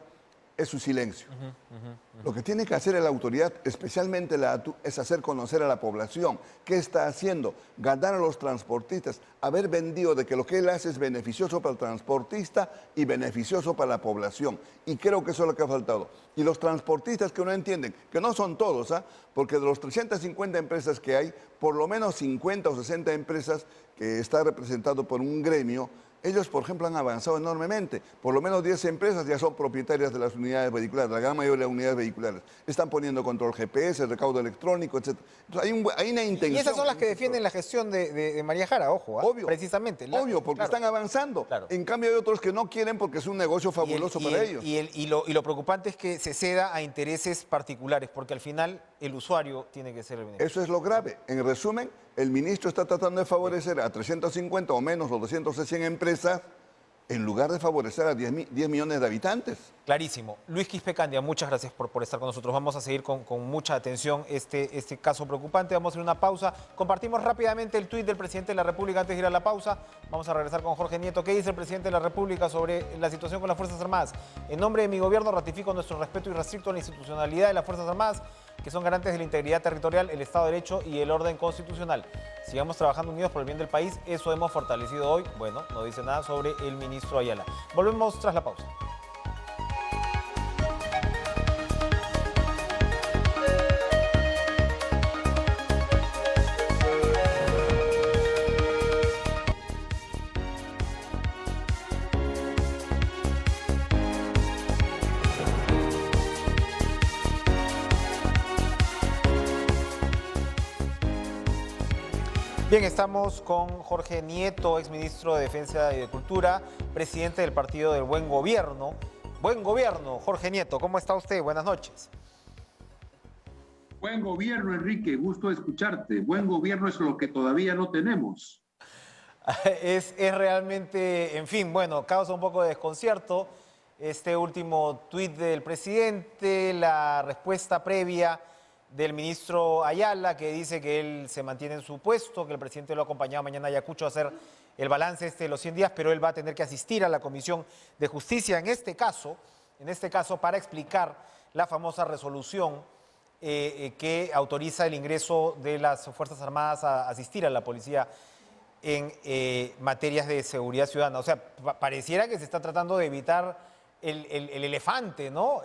es su silencio. Lo que tiene que hacer la autoridad, especialmente la ATU, es hacer conocer a la población qué está haciendo, ganar a los transportistas, haber vendido de que lo que él hace es beneficioso para el transportista y beneficioso para la población. Y creo que eso es lo que ha faltado. Y los transportistas que no entienden, que no son todos, porque de los 350 empresas que hay, por lo menos 50 o 60 empresas que está representado por un gremio, ellos, por ejemplo, han avanzado enormemente. Por lo menos 10 empresas ya son propietarias de las unidades vehiculares, la gran mayoría de las unidades vehiculares. Están poniendo control GPS, recaudo electrónico, etc. Entonces, hay una intención. Y esas son las que defienden la gestión de María Jara, ojo, obvio, precisamente. Obvio, porque están avanzando. Claro. En cambio, hay otros que no quieren porque es un negocio fabuloso para ellos. Y lo preocupante es que se ceda a intereses particulares, porque al final el usuario tiene que ser el beneficiario. Eso es lo grave. En resumen, el ministro está tratando de favorecer a 350 o menos o 200 empresas en lugar de favorecer a 10 millones de habitantes. Clarísimo. Luis Quispecandia, muchas gracias por estar con nosotros. Vamos a seguir con mucha atención este caso preocupante. Vamos a hacer una pausa. Compartimos rápidamente el tuit del presidente de la República antes de ir a la pausa. Vamos a regresar con Jorge Nieto. ¿Qué dice el presidente de la República sobre la situación con las Fuerzas Armadas? En nombre de mi gobierno ratifico nuestro respeto irrestricto a la institucionalidad de las Fuerzas Armadas, que son garantes de la integridad territorial, el Estado de Derecho y el orden constitucional. Sigamos trabajando unidos por el bien del país. Eso hemos fortalecido hoy. Bueno, no dice nada sobre el ministro Ayala. Volvemos tras la pausa. Bien, estamos con Jorge Nieto, exministro de Defensa y de Cultura, presidente del Partido del Buen Gobierno. Buen Gobierno, Jorge Nieto, ¿cómo está usted? Buenas noches. Buen gobierno, Enrique, gusto escucharte. Buen gobierno es lo que todavía no tenemos. Es realmente, en fin, bueno, causa un poco de desconcierto este último tuit del presidente, la respuesta previa del ministro Ayala, que dice que él se mantiene en su puesto, que el presidente lo ha acompañado mañana a Ayacucho a hacer el balance de los 100 días, pero él va a tener que asistir a la Comisión de Justicia en este caso, para explicar la famosa resolución que autoriza el ingreso de las Fuerzas Armadas a asistir a la policía en materias de seguridad ciudadana. O sea, pareciera que se está tratando de evitar el elefante, ¿no?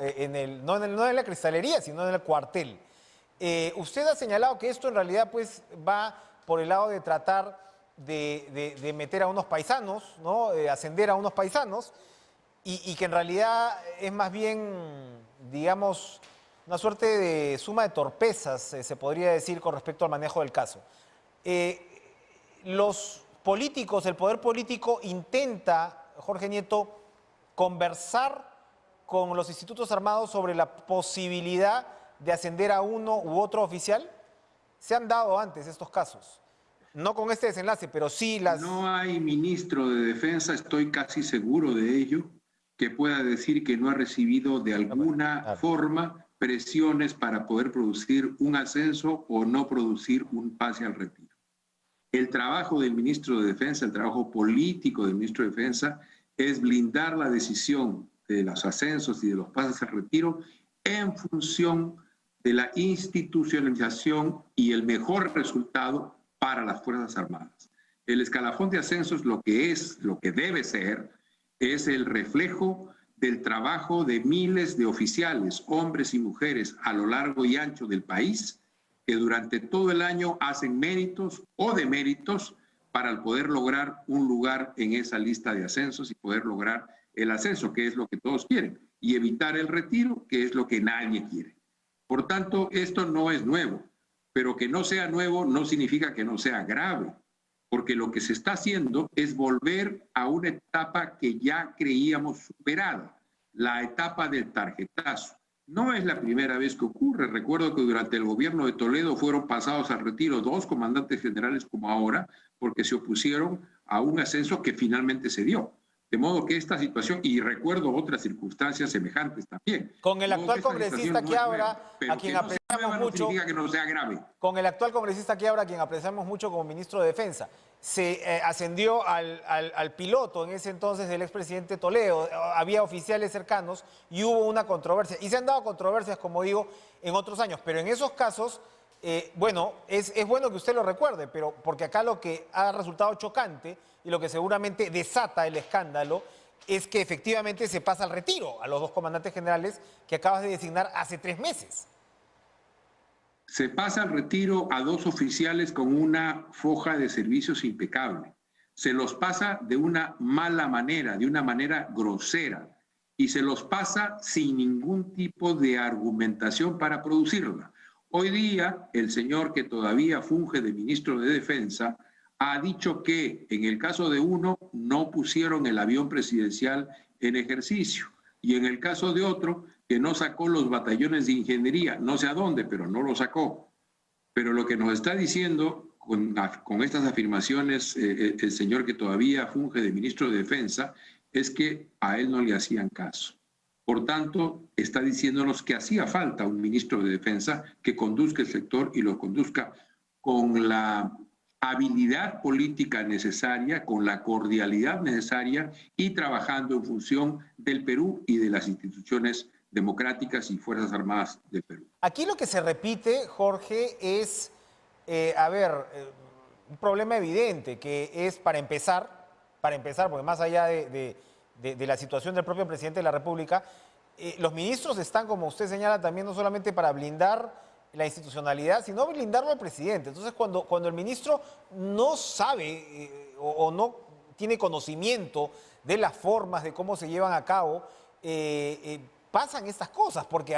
No en la cristalería, sino en el cuartel. Usted ha señalado que esto en realidad pues va por el lado de tratar de meter a unos paisanos, ¿no? Ascender a unos paisanos y que en realidad es más bien, digamos, una suerte de suma de torpezas, se podría decir, con respecto al manejo del caso. Los políticos, el poder político intenta, Jorge Nieto, conversar con los institutos armados sobre la posibilidad de ascender a uno u otro oficial. Se han dado antes estos casos, no con este desenlace, pero sí las... No hay ministro de Defensa, estoy casi seguro de ello, que pueda decir que no ha recibido de alguna forma presiones para poder producir un ascenso o no producir un pase al retiro. El trabajo del ministro de Defensa, el trabajo político del ministro de Defensa, es blindar la decisión de los ascensos y de los pases al retiro en función de la institucionalización y el mejor resultado para las Fuerzas Armadas. El escalafón de ascensos lo que debe ser, es el reflejo del trabajo de miles de oficiales, hombres y mujeres a lo largo y ancho del país, que durante todo el año hacen méritos o deméritos para poder lograr un lugar en esa lista de ascensos y poder lograr el ascenso, que es lo que todos quieren, y evitar el retiro, que es lo que nadie quiere. Por tanto, esto no es nuevo, pero que no sea nuevo no significa que no sea grave, porque lo que se está haciendo es volver a una etapa que ya creíamos superada, la etapa del tarjetazo. No es la primera vez que ocurre. Recuerdo que durante el gobierno de Toledo fueron pasados al retiro 2 comandantes generales como ahora, porque se opusieron a un ascenso que finalmente se dio. De modo que esta situación, y recuerdo otras circunstancias semejantes también. Con el actual congresista Quiabra, a quien apreciamos mucho, no significa que no sea grave. Con el actual congresista Quiabra, a quien apreciamos mucho como ministro de Defensa, se ascendió al piloto en ese entonces del expresidente Toledo. Había oficiales cercanos y hubo una controversia. Y se han dado controversias, como digo, en otros años. Pero en esos casos, bueno, es bueno que usted lo recuerde, pero porque acá lo que ha resultado chocante y lo que seguramente desata el escándalo es que efectivamente se pasa al retiro a los 2 comandantes generales que acabas de designar hace 3 meses. Se pasa al retiro a 2 oficiales con una foja de servicios impecable. Se los pasa de una mala manera, de una manera grosera, y se los pasa sin ningún tipo de argumentación para producirla. Hoy día, el señor que todavía funge de ministro de Defensa ha dicho que en el caso de uno no pusieron el avión presidencial en ejercicio y en el caso de otro que no sacó los batallones de ingeniería, no sé a dónde, pero no lo sacó. Pero lo que nos está diciendo con estas afirmaciones el señor que todavía funge de ministro de Defensa es que a él no le hacían caso. Por tanto, está diciéndonos que hacía falta un ministro de Defensa que conduzca el sector y lo conduzca con la habilidad política necesaria, con la cordialidad necesaria y trabajando en función del Perú y de las instituciones democráticas y Fuerzas Armadas del Perú. Aquí lo que se repite, Jorge, es, un problema evidente, que es para empezar, porque más allá de la situación del propio presidente de la República, los ministros están, como usted señala, también no solamente para blindar la institucionalidad, sino blindarlo al presidente. Entonces, cuando el ministro no sabe o no tiene conocimiento de las formas de cómo se llevan a cabo, pasan estas cosas, porque,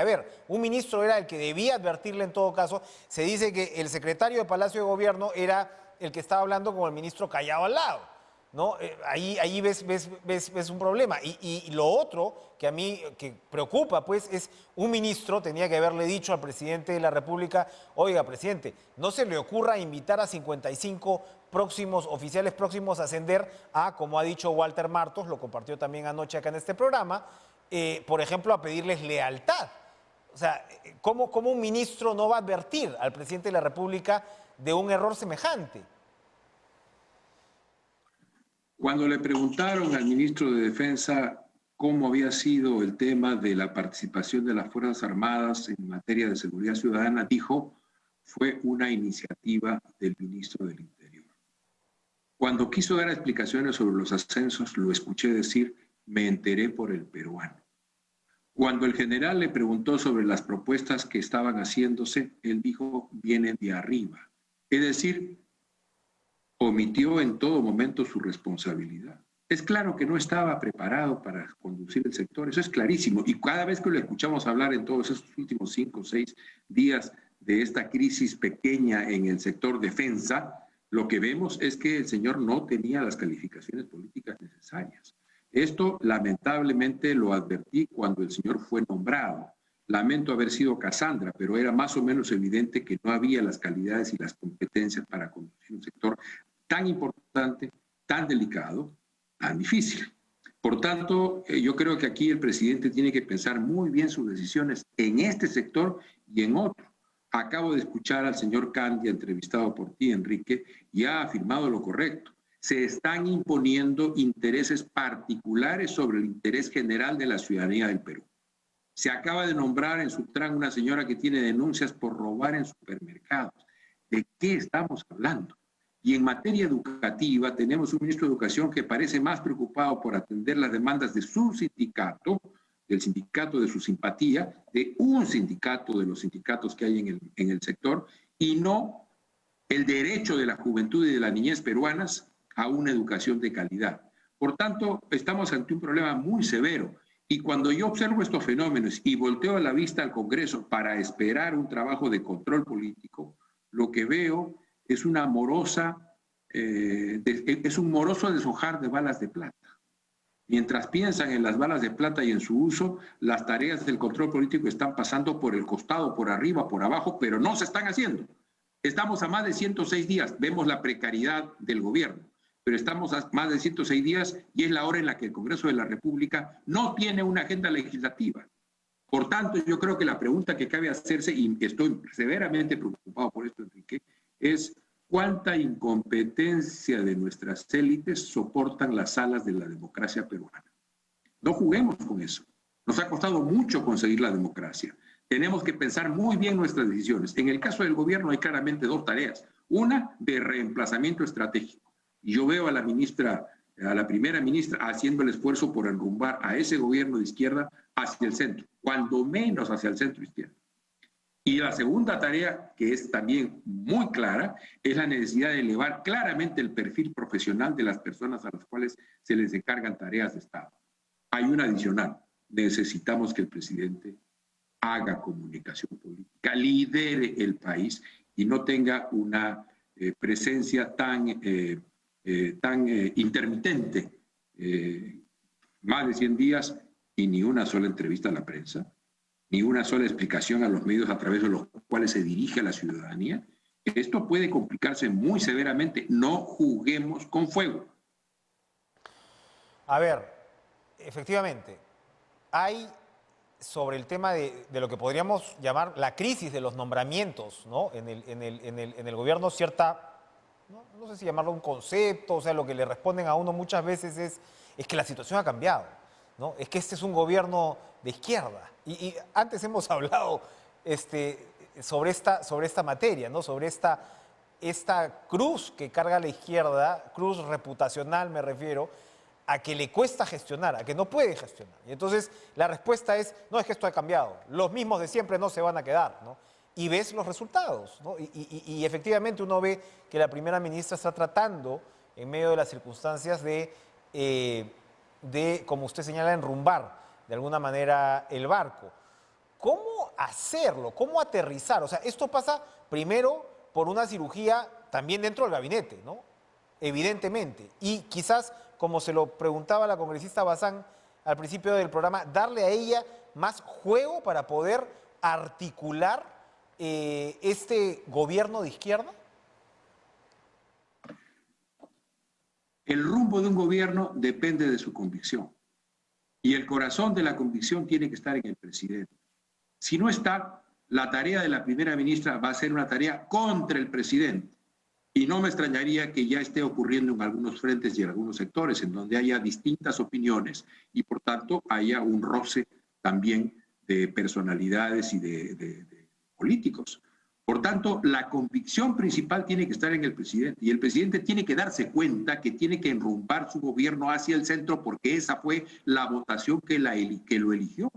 un ministro era el que debía advertirle en todo caso. Se dice que el secretario de Palacio de Gobierno era el que estaba hablando con el ministro callado al lado, ¿no? Ahí ves un problema. Y lo otro que a mí que preocupa, pues, es un ministro tenía que haberle dicho al presidente de la República, oiga, presidente, no se le ocurra invitar a 55 oficiales próximos a ascender a, como ha dicho Walter Martos, lo compartió también anoche acá en este programa, por ejemplo, a pedirles lealtad. O sea, ¿cómo un ministro no va a advertir al presidente de la República de un error semejante? Cuando le preguntaron al ministro de Defensa cómo había sido el tema de la participación de las Fuerzas Armadas en materia de seguridad ciudadana, dijo, fue una iniciativa del ministro del Interior. Cuando quiso dar explicaciones sobre los ascensos, lo escuché decir, me enteré por el peruano. Cuando el general le preguntó sobre las propuestas que estaban haciéndose, él dijo, vienen de arriba. Es decir, omitió en todo momento su responsabilidad. Es claro que no estaba preparado para conducir el sector, eso es clarísimo. Y cada vez que lo escuchamos hablar en todos esos últimos 5 o 6 días de esta crisis pequeña en el sector defensa, lo que vemos es que el señor no tenía las calificaciones políticas necesarias. Esto lamentablemente lo advertí cuando el señor fue nombrado. Lamento haber sido Casandra, pero era más o menos evidente que no había las calidades y las competencias para conducir un sector tan importante, tan delicado, tan difícil. Por tanto, yo creo que aquí el presidente tiene que pensar muy bien sus decisiones en este sector y en otro. Acabo de escuchar al señor Candia, entrevistado por ti, Enrique, y ha afirmado lo correcto. Se están imponiendo intereses particulares sobre el interés general de la ciudadanía del Perú. Se acaba de nombrar en Sutran una señora que tiene denuncias por robar en supermercados. ¿De qué estamos hablando? Y en materia educativa tenemos un ministro de Educación que parece más preocupado por atender las demandas de su sindicato, del sindicato de su simpatía, de un sindicato de los sindicatos que hay en el sector, y no el derecho de la juventud y de la niñez peruanas a una educación de calidad. Por tanto, estamos ante un problema muy severo. Y cuando yo observo estos fenómenos y volteo la vista al Congreso para esperar un trabajo de control político, lo que veo es un moroso deshojar de balas de plata. Mientras piensan en las balas de plata y en su uso, las tareas del control político están pasando por el costado, por arriba, por abajo, pero no se están haciendo. Estamos a más de 106 días, vemos la precariedad del gobierno, pero estamos a más de 106 días y es la hora en la que el Congreso de la República no tiene una agenda legislativa. Por tanto, yo creo que la pregunta que cabe hacerse, y estoy severamente preocupado por esto, Enrique, es cuánta incompetencia de nuestras élites soportan las alas de la democracia peruana. No juguemos con eso. Nos ha costado mucho conseguir la democracia. Tenemos que pensar muy bien nuestras decisiones. En el caso del gobierno hay claramente 2 tareas. Una, de reemplazamiento estratégico. Y yo veo a la primera ministra haciendo el esfuerzo por enrumbar a ese gobierno de izquierda hacia el centro, cuando menos hacia el centro izquierdo. Y la segunda tarea, que es también muy clara, es la necesidad de elevar claramente el perfil profesional de las personas a las cuales se les encargan tareas de Estado. Hay una adicional. Necesitamos que el presidente haga comunicación política, lidere el país y no tenga una presencia tan intermitente, más de 100 días y ni una sola entrevista a la prensa, ni una sola explicación a los medios a través de los cuales se dirige a la ciudadanía. Esto puede complicarse muy severamente. No juguemos con fuego. A ver, efectivamente, hay sobre el tema de lo que podríamos llamar la crisis de los nombramientos, ¿no? En el gobierno cierta, no sé si llamarlo un concepto, o sea, lo que le responden a uno muchas veces es que la situación ha cambiado, ¿no? Es que este es un gobierno de izquierda. Y antes hemos hablado sobre esta materia, ¿no? Sobre esta cruz que carga la izquierda, cruz reputacional me refiero, a que le cuesta gestionar, a que no puede gestionar. Y entonces la respuesta es, no, es que esto ha cambiado, los mismos de siempre no se van a quedar, ¿no? Y ves los resultados, ¿no? Y efectivamente uno ve que la primera ministra está tratando, en medio de las circunstancias, de como usted señala, enrumbar de alguna manera el barco. ¿Cómo hacerlo? ¿Cómo aterrizar? O sea, esto pasa primero por una cirugía también dentro del gabinete, ¿no? Evidentemente. Y quizás, como se lo preguntaba la congresista Bazán al principio del programa, darle a ella más juego para poder articular este gobierno de izquierda. El rumbo de un gobierno depende de su convicción. Y el corazón de la convicción tiene que estar en el presidente. Si no está, la tarea de la primera ministra va a ser una tarea contra el presidente. Y no me extrañaría que ya esté ocurriendo en algunos frentes y en algunos sectores en donde haya distintas opiniones y por tanto haya un roce también de personalidades y de políticos. Por tanto, la convicción principal tiene que estar en el presidente y el presidente tiene que darse cuenta que tiene que enrumbar su gobierno hacia el centro porque esa fue la votación que lo eligió.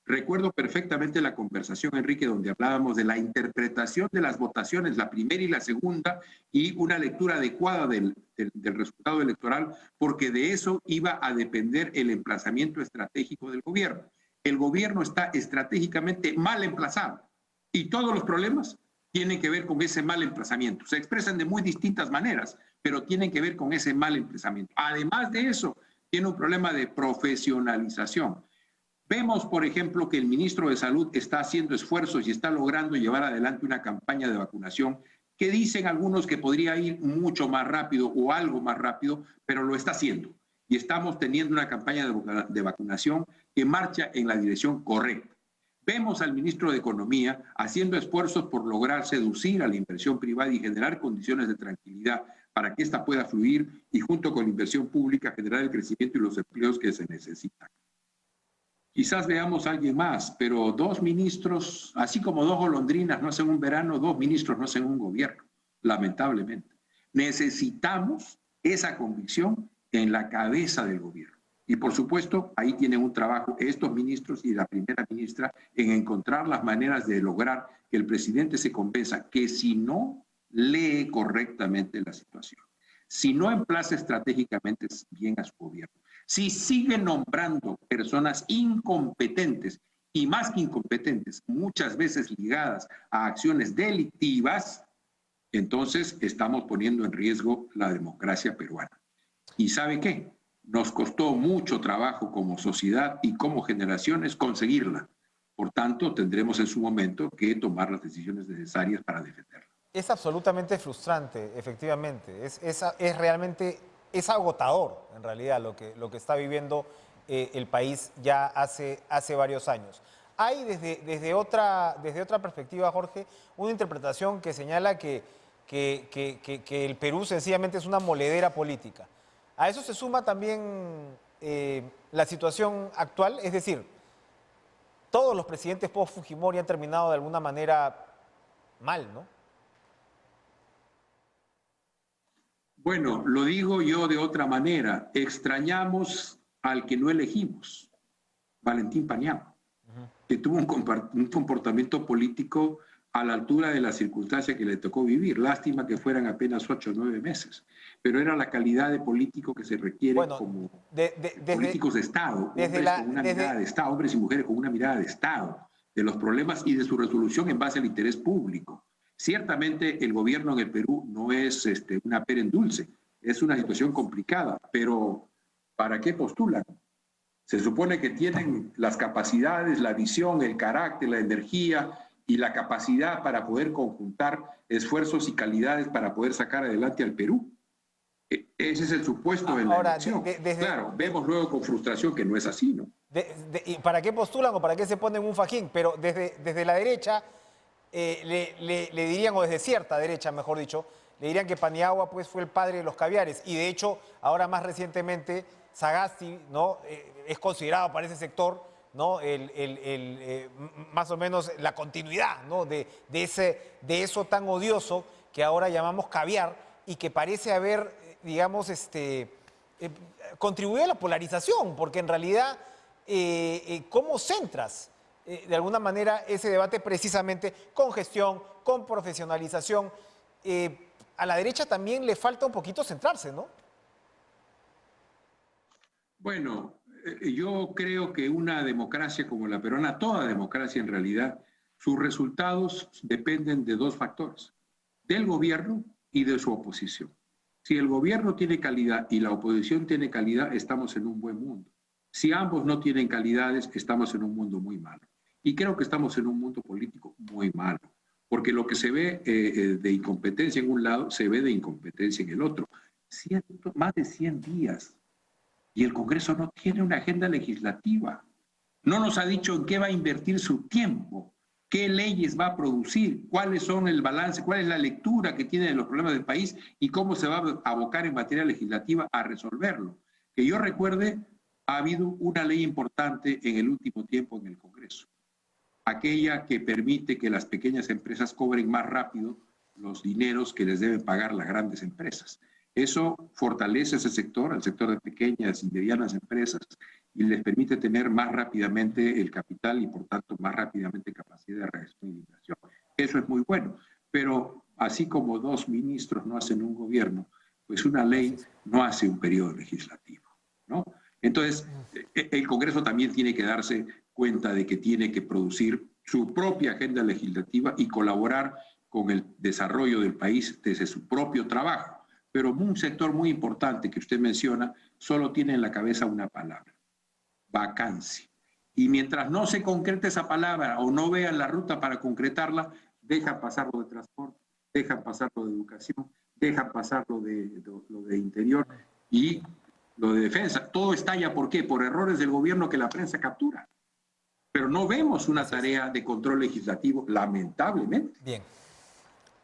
Recuerdo perfectamente la conversación, Enrique, donde hablábamos de la interpretación de las votaciones, la primera y la segunda, y una lectura adecuada del resultado electoral, porque de eso iba a depender el emplazamiento estratégico del gobierno. El gobierno está estratégicamente mal emplazado y todos los problemas tienen que ver con ese mal emplazamiento. Se expresan de muy distintas maneras, pero tienen que ver con ese mal emplazamiento. Además de eso, tiene un problema de profesionalización. Vemos, por ejemplo, que el ministro de Salud está haciendo esfuerzos y está logrando llevar adelante una campaña de vacunación que dicen algunos que podría ir mucho más rápido o algo más rápido, pero lo está haciendo. Y estamos teniendo una campaña de vacunación que marcha en la dirección correcta. Vemos al ministro de Economía haciendo esfuerzos por lograr seducir a la inversión privada y generar condiciones de tranquilidad para que ésta pueda fluir y junto con la inversión pública generar el crecimiento y los empleos que se necesitan. Quizás veamos a alguien más, pero dos ministros, así como dos golondrinas no hacen un verano, dos ministros no hacen un gobierno, lamentablemente. Necesitamos esa convicción en la cabeza del gobierno. Y por supuesto, ahí tienen un trabajo estos ministros y la primera ministra en encontrar las maneras de lograr que el presidente se convenza que si no lee correctamente la situación, si no emplaza estratégicamente bien a su gobierno, si sigue nombrando personas incompetentes y más que incompetentes, muchas veces ligadas a acciones delictivas, entonces estamos poniendo en riesgo la democracia peruana. ¿Y sabe qué? Nos costó mucho trabajo como sociedad y como generaciones conseguirla. Por tanto, tendremos en su momento que tomar las decisiones necesarias para defenderla. Es absolutamente frustrante, efectivamente. Es realmente, es agotador, en realidad, lo que está viviendo el país ya hace varios años. Hay desde otra perspectiva, Jorge, una interpretación que señala que el Perú sencillamente es una moledera política. A eso se suma también la situación actual, es decir, todos los presidentes post-Fujimori han terminado de alguna manera mal, ¿no? Bueno, lo digo yo de otra manera. Extrañamos al que no elegimos, Valentín Paniagua, que tuvo un comportamiento político a la altura de la circunstancia que le tocó vivir. Lástima que fueran apenas 8 o 9 meses, pero era la calidad de político que se requiere como políticos de Estado, hombres y mujeres con una mirada de Estado, de los problemas y de su resolución en base al interés público. Ciertamente el gobierno en el Perú no es una pera en dulce, es una situación complicada, pero ¿para qué postulan? Se supone que tienen las capacidades, la visión, el carácter, la energía y la capacidad para poder conjuntar esfuerzos y calidades para poder sacar adelante al Perú. Ese es el supuesto de la elección. Claro, vemos luego con frustración que no es así, ¿no? ¿Y para qué postulan o para qué se ponen un fajín? Pero desde la derecha le dirían, o desde cierta derecha, mejor dicho, le dirían que Paniagua pues, fue el padre de los caviares. Y de hecho, ahora más recientemente, Sagasti, ¿no? Es considerado para ese sector, ¿no? Más o menos la continuidad, ¿no? de eso tan odioso que ahora llamamos caviar y que parece haber, digamos, contribuido a la polarización, porque en realidad, ¿cómo centras de alguna manera ese debate precisamente con gestión, con profesionalización? A la derecha también le falta un poquito centrarse, ¿no? Bueno, yo creo que una democracia como la peruana, toda democracia en realidad, sus resultados dependen de dos factores, del gobierno y de su oposición. Si el gobierno tiene calidad y la oposición tiene calidad, estamos en un buen mundo. Si ambos no tienen calidades, estamos en un mundo muy malo. Y creo que estamos en un mundo político muy malo, porque lo que se ve de incompetencia en un lado, se ve de incompetencia en el otro. Más de 100 días y el Congreso no tiene una agenda legislativa. No nos ha dicho en qué va a invertir su tiempo, qué leyes va a producir, cuáles son el balance, cuál es la lectura que tiene de los problemas del país y cómo se va a abocar en materia legislativa a resolverlo. Que yo recuerde, ha habido una ley importante en el último tiempo en el Congreso, aquella que permite que las pequeñas empresas cobren más rápido los dineros que les deben pagar las grandes empresas. Eso fortalece ese sector, el sector de pequeñas y medianas empresas, y les permite tener más rápidamente el capital y, por tanto, más rápidamente capacidad de reacción y inversión. Eso es muy bueno, pero así como 2 ministros no hacen un gobierno, pues una ley no hace un periodo legislativo, ¿no? Entonces, el Congreso también tiene que darse cuenta de que tiene que producir su propia agenda legislativa y colaborar con el desarrollo del país desde su propio trabajo. Pero un sector muy importante que usted menciona solo tiene en la cabeza una palabra: vacancia. Y mientras no se concrete esa palabra o no vean la ruta para concretarla, dejan pasar lo de transporte, dejan pasar lo de educación, dejan pasar lo de interior y lo de defensa. Todo estalla, ¿por qué? Por errores del gobierno que la prensa captura. Pero no vemos una tarea de control legislativo, lamentablemente. Bien.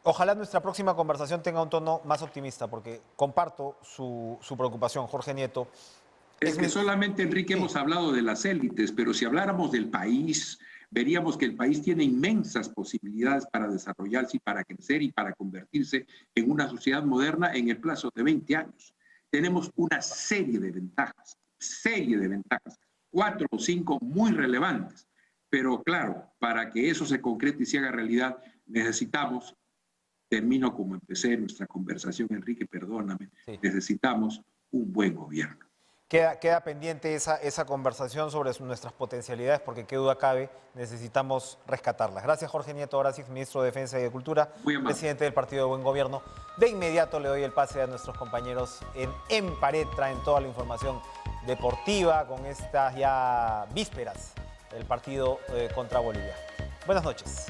Ojalá nuestra próxima conversación tenga un tono más optimista, porque comparto su preocupación, Jorge Nieto. Es que solamente, Enrique, hemos hablado de las élites, pero si habláramos del país, veríamos que el país tiene inmensas posibilidades para desarrollarse y para crecer y para convertirse en una sociedad moderna en el plazo de 20 años. Tenemos una serie de ventajas, 4 o 5 muy relevantes. Pero claro, para que eso se concrete y se haga realidad, necesitamos, termino como empecé nuestra conversación, Enrique, perdóname, necesitamos un buen gobierno. Queda pendiente esa conversación sobre nuestras potencialidades, porque qué duda cabe, necesitamos rescatarlas. Gracias, Jorge Nieto Orasic, ministro de Defensa y de Cultura, presidente del Partido de Buen Gobierno. De inmediato le doy el pase a nuestros compañeros en Pared, traen toda la información deportiva con estas ya vísperas del partido contra Bolivia. Buenas noches.